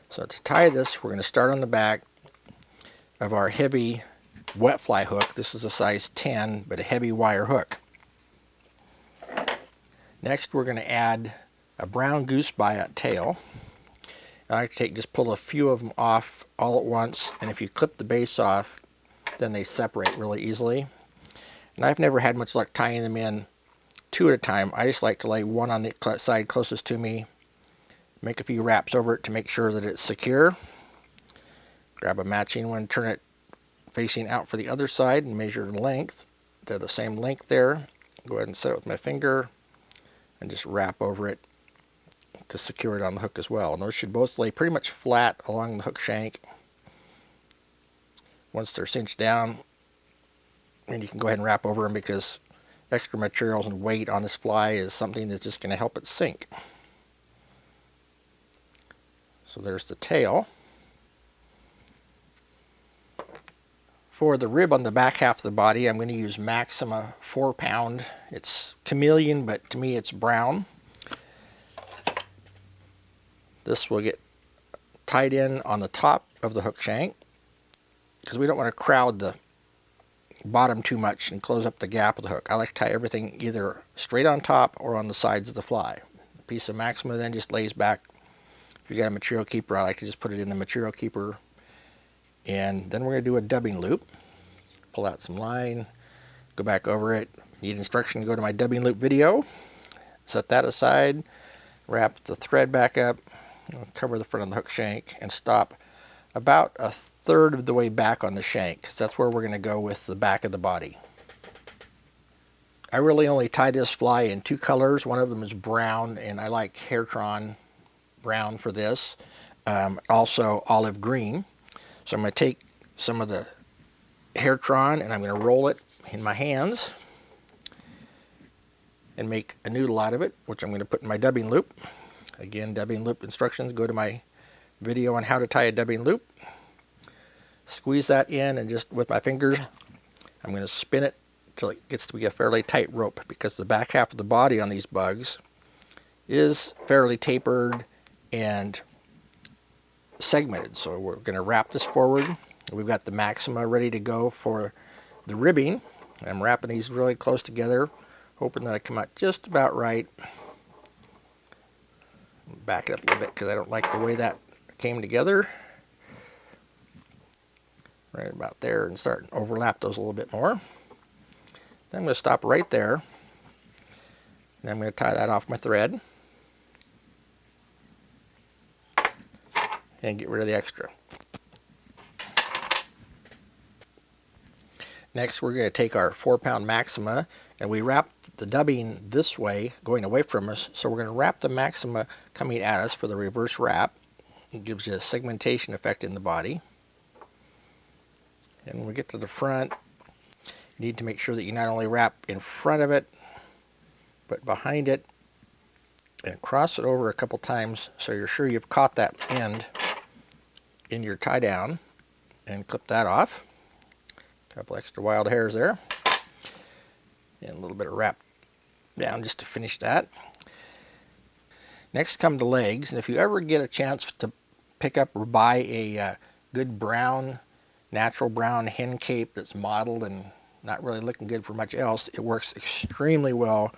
So to tie this, we're going to start on the back of our heavy wet fly hook. This is a size 10, but a heavy wire hook. Next, we're going to add a brown goose buyout tail. I like to just pull a few of them off all at once, and if you clip the base off, then they separate really easily. And I've never had much luck tying them in two at a time. I just like to lay one on the side closest to me, make a few wraps over it to make sure that it's secure. Grab a matching one, turn it facing out for the other side and measure the length. They're the same length there. Go ahead and set it with my finger and just wrap over it to secure it on the hook as well. And those should both lay pretty much flat along the hook shank. Once they're cinched down, and you can go ahead and wrap over them, because extra materials and weight on this fly is something that's just going to help it sink. So there's the tail. For the rib on the back half of the body, I'm going to use Maxima 4-pound. It's chameleon, but to me it's brown. This will get tied in on the top of the hook shank, because we don't want to crowd the bottom too much and close up the gap of the hook. I like to tie everything either straight on top or on the sides of the fly. A piece of Maxima then just lays back. If you got a material keeper, I like to just put it in the material keeper. And then we're going to do a dubbing loop. Pull out some line, go back over it. Need instruction to go to my dubbing loop video. Set that aside, wrap the thread back up, cover the front of the hook shank, and stop about a third of the way back on the shank, because that's where we're going to go with the back of the body. I really only tie this fly in two colors. One of them is brown, and I like Hairtron brown for this. Also olive green. So I'm going to take some of the Hairtron and I'm going to roll it in my hands and make a noodle out of it, which I'm going to put in my dubbing loop. Again, dubbing loop instructions, go to my video on how to tie a dubbing loop. Squeeze that in, and just with my fingers, I'm going to spin it until it gets to be a fairly tight rope, because the back half of the body on these bugs is fairly tapered and segmented. So we're going to wrap this forward. We've got the Maxima ready to go for the ribbing. I'm wrapping these really close together, hoping that I come out just about right. Back it up a little bit because I don't like the way that came together. Right about there, and start and overlap those a little bit more. Then I'm going to stop right there, and I'm going to tie that off my thread and get rid of the extra. Next, we're going to take our 4-pound Maxima, and we wrap the dubbing this way, going away from us. So we're going to wrap the Maxima coming at us for the reverse wrap. It gives you a segmentation effect in the body. And when we get to the front, you need to make sure that you not only wrap in front of it, but behind it, and cross it over a couple times so you're sure you've caught that end in your tie down, and clip that off. A couple extra wild hairs there, and a little bit of wrap down just to finish that. Next come the legs, and if you ever get a chance to pick up or buy a good brown, natural brown hen cape that's mottled and not really looking good for much else, it works extremely well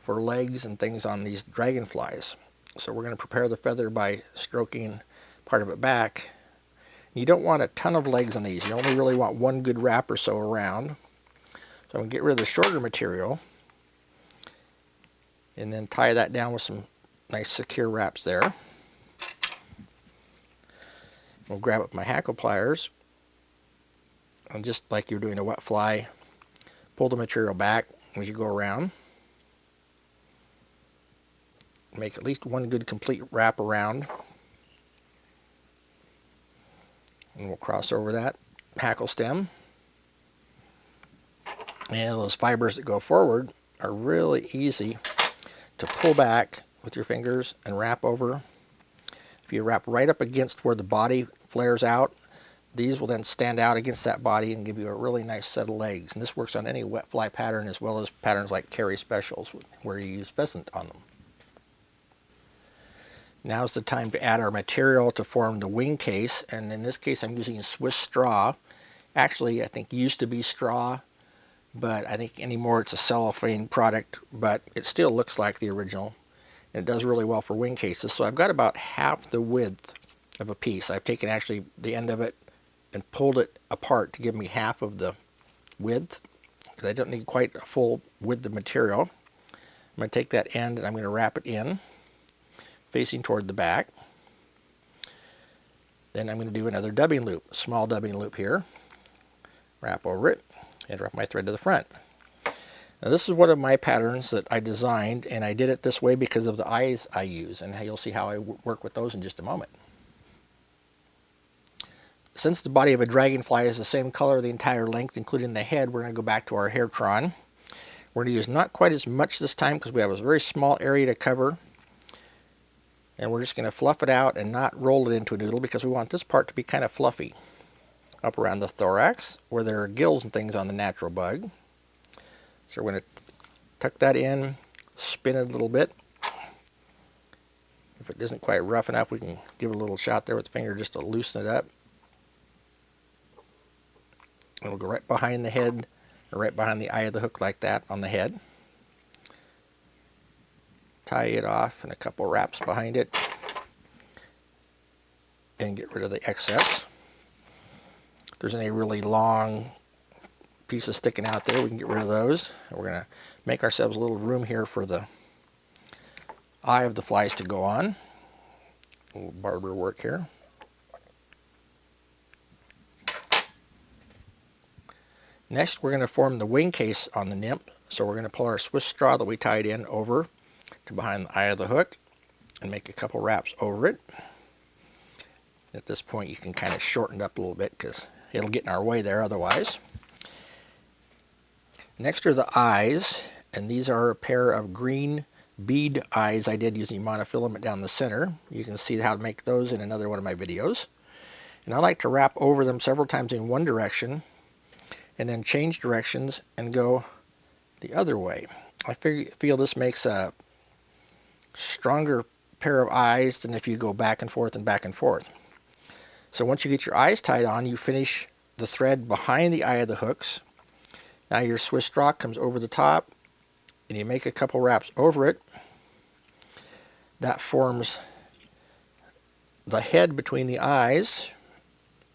for legs and things on these dragonflies. So we're going to prepare the feather by stroking part of it back. You don't want a ton of legs on these. You only really want one good wrap or so around. So I'm going to get rid of the shorter material and then tie that down with some nice secure wraps there. We'll grab up my hackle pliers, and just like you're doing a wet fly, pull the material back as you go around. Make at least one good complete wrap around. And we'll cross over that hackle stem. And those fibers that go forward are really easy to pull back with your fingers and wrap over. If you wrap right up against where the body flares out, these will then stand out against that body and give you a really nice set of legs. And this works on any wet fly pattern, as well as patterns like Carry Specials where you use pheasant on them. Now's the time to add our material to form the wing case, and in this case I'm using Swiss straw. Actually, I think it used to be straw, but I think anymore it's a cellophane product, but it still looks like the original. And it does really well for wing cases. So I've got about half the width of a piece. I've taken actually the end of it and pulled it apart to give me half of the width, because I don't need quite a full width of material. I'm going to take that end and I'm going to wrap it in, facing toward the back. Then I'm going to do another dubbing loop, a small dubbing loop here. Wrap over it and wrap my thread to the front. Now this is one of my patterns that I designed, and I did it this way because of the eyes I use, and you'll see how I work with those in just a moment. Since the body of a dragonfly is the same color the entire length, including the head, we're going to go back to our hairtron. We're going to use not quite as much this time because we have a very small area to cover. And we're just going to fluff it out and not roll it into a noodle, because we want this part to be kind of fluffy. Up around the thorax, where there are gills and things on the natural bug. So we're going to tuck that in, spin it a little bit. If it isn't quite rough enough, we can give it a little shot there with the finger just to loosen it up. And we'll go right behind the head, or right behind the eye of the hook like that on the head. Tie it off and a couple wraps behind it. And get rid of the excess. If there's any really long pieces sticking out there, we can get rid of those. And we're going to make ourselves a little room here for the eye of the flies to go on. A little barber work here. Next, we're going to form the wing case on the nymph. So we're going to pull our Swiss straw that we tied in over to behind the eye of the hook and make a couple wraps over it. At this point, you can kind of shorten it up a little bit because it'll get in our way there otherwise. Next are the eyes, and these are a pair of green bead eyes I did using monofilament down the center. You can see how to make those in another one of my videos. And I like to wrap over them several times in one direction and then change directions and go the other way. I feel this makes a stronger pair of eyes than if you go back and forth and back and forth. So once you get your eyes tied on, you finish the thread behind the eye of the hooks. Now your Swiss straw comes over the top, and you make a couple wraps over it. That forms the head between the eyes,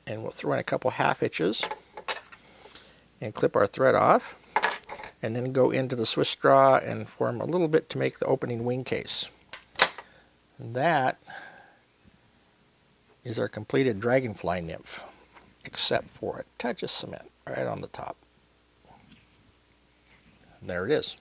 and we'll throw in a couple half hitches and clip our thread off, and then go into the Swiss straw and form a little bit to make the opening wing case. And that is our completed dragonfly nymph, except for a touch of cement right on the top. There it is.